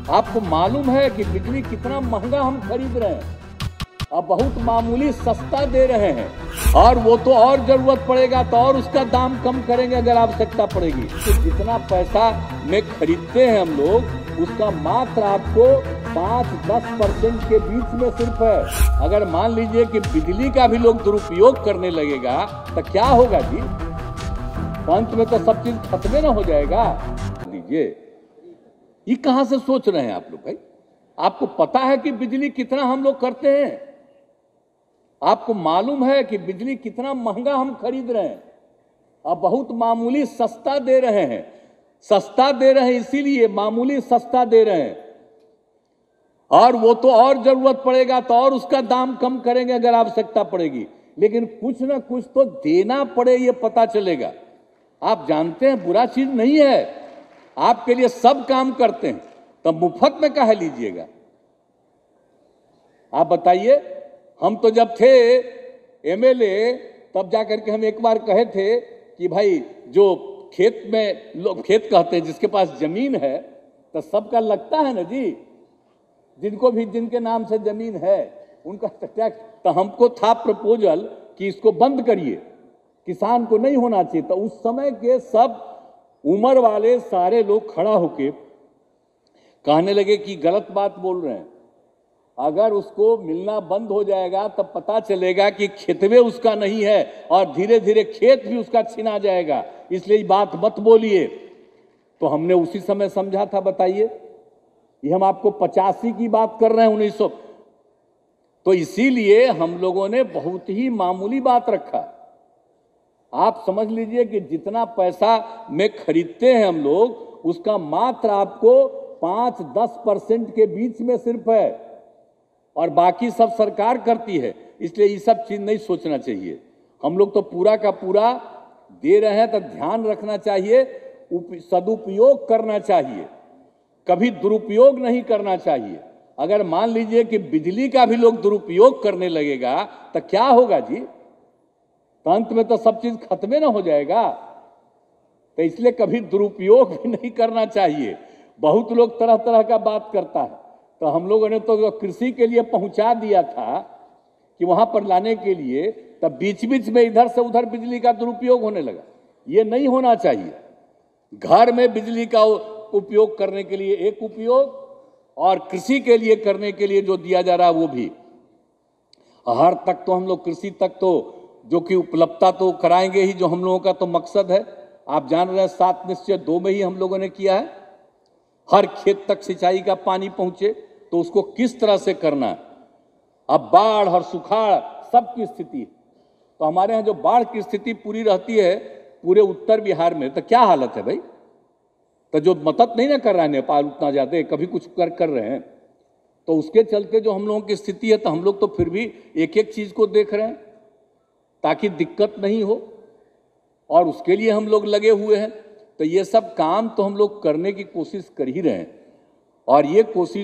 आपको मालूम है कि बिजली कितना महंगा हम खरीद रहे हैं, अब बहुत मामूली सस्ता दे रहे हैं, और वो तो और जरूरत पड़ेगा तो और उसका दाम कम करेंगे अगर आवश्यकता पड़ेगी। तो जितना पैसा में खरीदते हैं हम लोग, उसका मात्र आपको 5-10% के बीच में सिर्फ है। अगर मान लीजिए कि बिजली का भी लोग दुरुपयोग करने लगेगा तो क्या होगा जी? अंत में तो सब चीज खत्म न हो जाएगा। लीजिए, ये कहां से सोच रहे हैं आप लोग भाई? आपको पता है कि बिजली कितना हम लोग करते हैं? आपको मालूम है कि बिजली कितना महंगा हम खरीद रहे हैं, अब बहुत मामूली सस्ता दे रहे हैं। सस्ता दे रहे हैं इसीलिए मामूली सस्ता दे रहे हैं, और वो तो और जरूरत पड़ेगा तो और उसका दाम कम करेंगे अगर आवश्यकता पड़ेगी। लेकिन कुछ ना कुछ तो देना पड़े, ये पता चलेगा। आप जानते हैं बुरा चीज नहीं है, आपके लिए सब काम करते हैं, तब मुफ्त में काहे लीजिएगा? आप बताइए। हम तो जब थे एमएलए तब जाकर के हम एक बार कहे थे कि भाई जो खेत में लोग खेत कहते हैं, जिसके पास जमीन है तो सबका लगता है ना जी, जिनको भी जिनके नाम से जमीन है उनका टैक्स। तो हमको था प्रपोजल कि इसको बंद करिए, किसान को नहीं होना चाहिए। तो उस समय के सब उम्र वाले सारे लोग खड़ा होके कहने लगे कि गलत बात बोल रहे हैं, अगर उसको मिलना बंद हो जाएगा तब पता चलेगा कि खेतवे उसका नहीं है और धीरे धीरे खेत भी उसका छीना जाएगा, इसलिए बात मत बोलिए। तो हमने उसी समय समझा था। बताइए, ये हम आपको 85 की बात कर रहे हैं, 1900। तो इसीलिए हम लोगों ने बहुत ही मामूली बात रखा। आप समझ लीजिए कि जितना पैसा में खरीदते हैं हम लोग, उसका मात्र आपको 5-10% के बीच में सिर्फ है, और बाकी सब सरकार करती है। इसलिए ये सब चीज नहीं सोचना चाहिए। हम लोग तो पूरा का पूरा दे रहे हैं, तो ध्यान रखना चाहिए, सदुपयोग करना चाहिए, कभी दुरुपयोग नहीं करना चाहिए। अगर मान लीजिए कि बिजली का भी लोग दुरुपयोग करने लगेगा तो क्या होगा जी? तो अंत में तो सब चीज खत्म न हो जाएगा। तो इसलिए कभी दुरुपयोग भी नहीं करना चाहिए। बहुत लोग तरह तरह का बात करता है, तो हम लोगों ने तो कृषि के लिए पहुंचा दिया था कि वहां पर लाने के लिए, तब बीच बीच में इधर से उधर बिजली का दुरुपयोग होने लगा। ये नहीं होना चाहिए। घर में बिजली का उपयोग करने के लिए एक उपयोग, और कृषि के लिए करने के लिए जो दिया जा रहा है वो भी। हर तक तो हम लोग कृषि तक तो जो कि उपलब्धता तो कराएंगे ही, जो हम लोगों का तो मकसद है। आप जान रहे हैं 7 निश्चय 2 में ही हम लोगों ने किया है, हर खेत तक सिंचाई का पानी पहुंचे। तो उसको किस तरह से करना है? अब बाढ़ और सुखाड़ सबकी स्थिति, तो हमारे यहाँ जो बाढ़ की स्थिति पूरी रहती है पूरे उत्तर बिहार में, तो क्या हालत है भाई? तो जो मदद नहीं ना कर रहा है नेपाल उतना ज्यादा, कभी कुछ कर रहे हैं, तो उसके चलते जो हम लोगों की स्थिति है, तो हम लोग तो फिर भी एक एक चीज को देख रहे हैं ताकि दिक्कत नहीं हो, और उसके लिए हम लोग लगे हुए हैं। तो ये सब काम तो हम लोग करने की कोशिश कर ही रहे हैं, और ये कोशिश